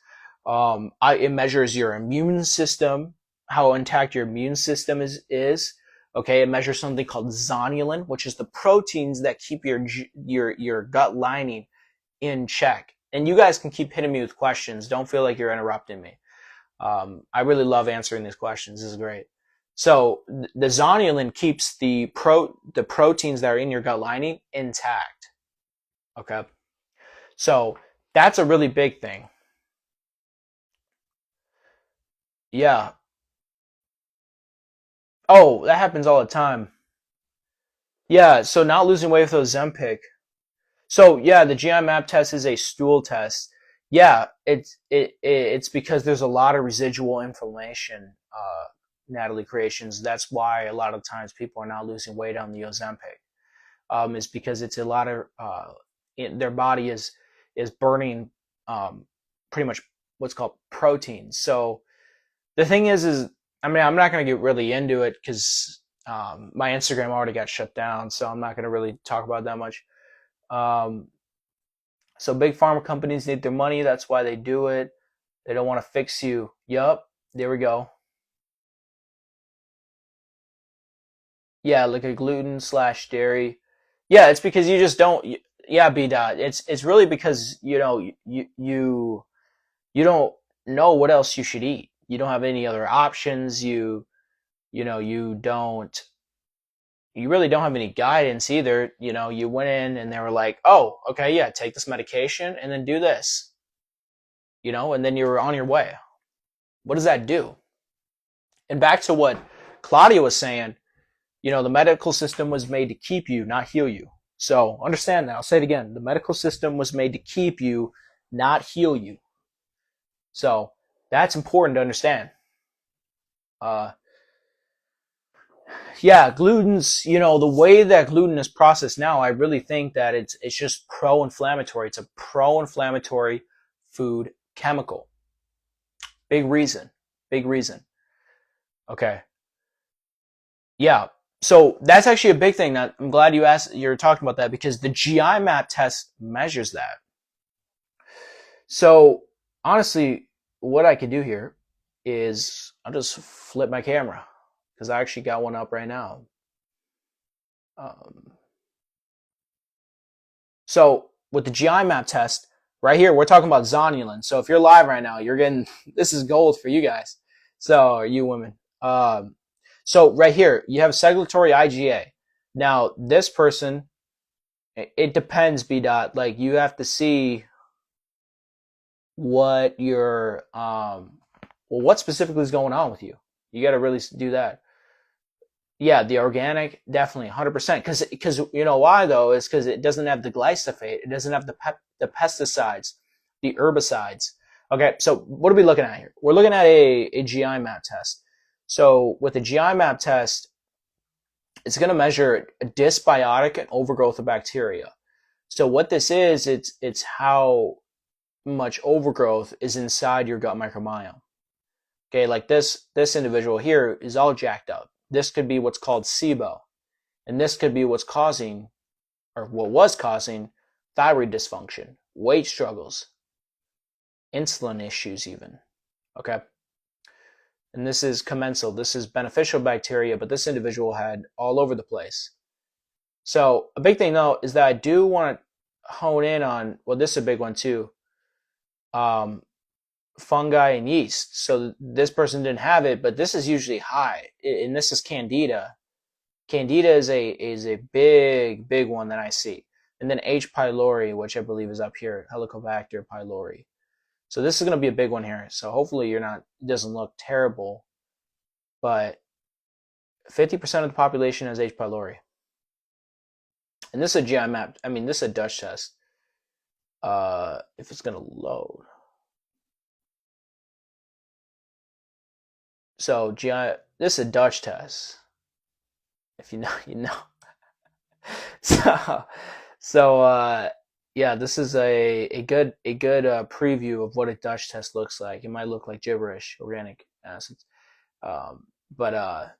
It measures your immune system, how intact your immune system is. Okay, it measures something called zonulin, which is the proteins that keep your gut lining in check. And you guys can keep hitting me with questions. Don't feel like you're interrupting me. I really love answering these questions. This is great. So the zonulin keeps the proteins that are in your gut lining intact. Okay. So that's a really big thing. Yeah. Oh, that happens all the time. Yeah, so not losing weight with Ozempic. So yeah, the GI map test is a stool test. Yeah, it's because there's a lot of residual inflammation, Natalie Creations. That's why a lot of times people are not losing weight on the Ozempic. Is because it's a lot of their body is burning pretty much what's called proteins. So the thing is I mean, I'm not going to get really into it because my Instagram already got shut down, so I'm not going to really talk about that much. Um, so big pharma companies need their money. That's why they do it. They don't want to fix you. Yup, there we go. Yeah, like a gluten slash dairy. Yeah, it's because you just don't. Yeah, B dot. It's really because you don't know what else you should eat. You don't have any other options. You don't you really don't have any guidance either. You went in and they were like, oh, okay, yeah, take this medication and then do this, and then you're on your way. What does that do? And back to what Claudia was saying, the medical system was made to keep you, not heal you. So understand that. I'll say it again. The medical system was made to keep you, not heal you. So that's important to understand. Uh, yeah, gluten's, the way that gluten is processed now, I really think that it's just pro-inflammatory. It's a pro-inflammatory food chemical. Big reason. Big reason. Okay. Yeah. So that's actually a big thing that I'm glad you're talking about that because the GI map test measures that. So honestly, what I could do here is I'll just flip my camera because I actually got one up right now. Um, So with the GI map test, right here, we're talking about zonulin. So if you're live right now, you're getting this is gold for you guys. So you women. So right here, you have circulatory IgA. Now this person, it depends. B dot. Like you have to see what your well, what specifically is going on with you. You got to really do that. Yeah, the organic, definitely 100%. Because you know why though is because it doesn't have the glyphosate, it doesn't have the pesticides, the herbicides. Okay, so what are we looking at here? We're looking at a GI map test. So with the GI map test, it's going to measure a dysbiotic and overgrowth of bacteria. So what this is, it's how much overgrowth is inside your gut microbiome. Okay, like this individual here is all jacked up. This could be what's called SIBO. And this could be what's causing, or what was causing, thyroid dysfunction, weight struggles, insulin issues, even. Okay. And this is commensal. This is beneficial bacteria, but this individual had all over the place. So, a big thing though is that I do want to hone in on, well, this is a big one too, um, fungi and yeast. So, this person didn't have it, but this is usually high. And this is candida. Candida is a big one that I see. And then H. pylori, which I believe is up here, Helicobacter pylori. So this is going to be a big one here. So hopefully it doesn't look terrible, but 50% of the population has H. pylori. And this is a GI map. I mean, this is a Dutch test. If it's going to load. So this is a Dutch test. If you know, you know. So, so yeah, this is a good preview of what a Dutch test looks like. It might look like gibberish, organic acids, but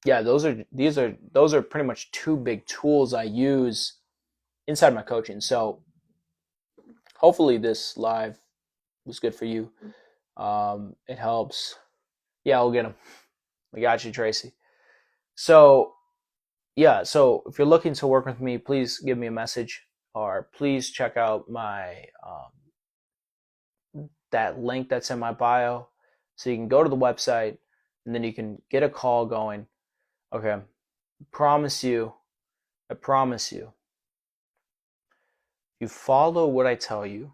yeah, those are pretty much two big tools I use inside my coaching. So hopefully this live was good for you. It helps. Yeah, we'll get them. We got you, Tracy. So yeah, so if you're looking to work with me, please give me a message or please check out my that link that's in my bio so you can go to the website and then you can get a call going. Okay, I promise you, you follow what I tell you,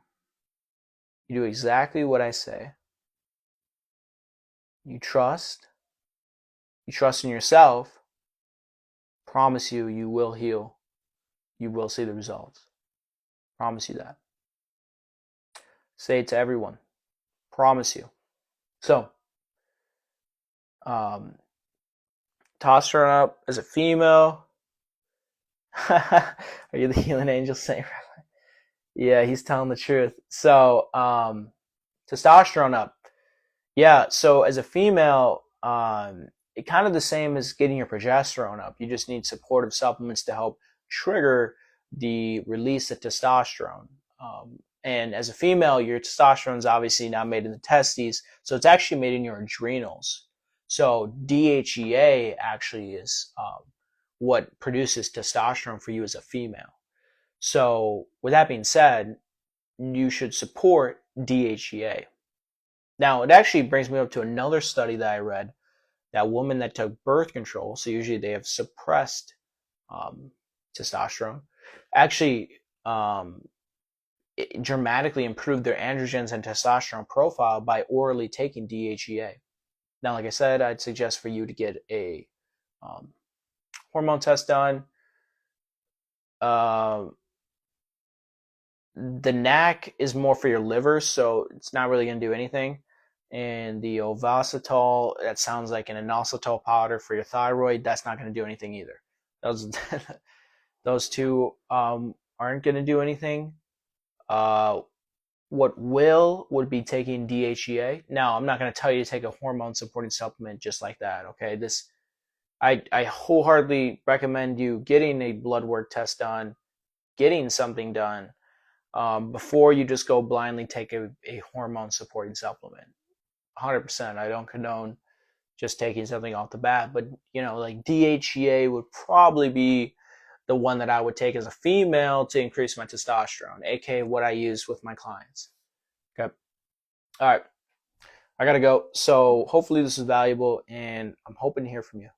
you do exactly what I say, you trust in yourself, Promise you, you will heal. You will see the results. Promise you that. Say it to everyone. Promise you. So, testosterone up as a female. Are you the healing angel saint? Yeah, he's telling the truth. So, testosterone up. Yeah, so as a female, it kind of the same as getting your progesterone up. You just need supportive supplements to help trigger the release of testosterone. And as a female, your testosterone is obviously not made in the testes, so it's actually made in your adrenals. So DHEA actually is what produces testosterone for you as a female. So with that being said, you should support DHEA. Now, it actually brings me up to another study that I read. That woman that took birth control, so usually they have suppressed testosterone, actually it dramatically improved their androgens and testosterone profile by orally taking DHEA. Now, like I said, I'd suggest for you to get a hormone test done. The NAC is more for your liver, so it's not really going to do anything. And the Ovasitol, that sounds like an inositol powder for your thyroid. That's not going to do anything either. Those two aren't going to do anything. What would be taking DHEA. Now, I'm not going to tell you to take a hormone supporting supplement just like that. Okay, I wholeheartedly recommend you getting a blood work test done, getting something done before you just go blindly take a hormone supporting supplement. 100%. I don't condone just taking something off the bat, but like DHEA would probably be the one that I would take as a female to increase my testosterone, aka what I use with my clients. Okay. All right. I gotta go. So hopefully this is valuable, and I'm hoping to hear from you.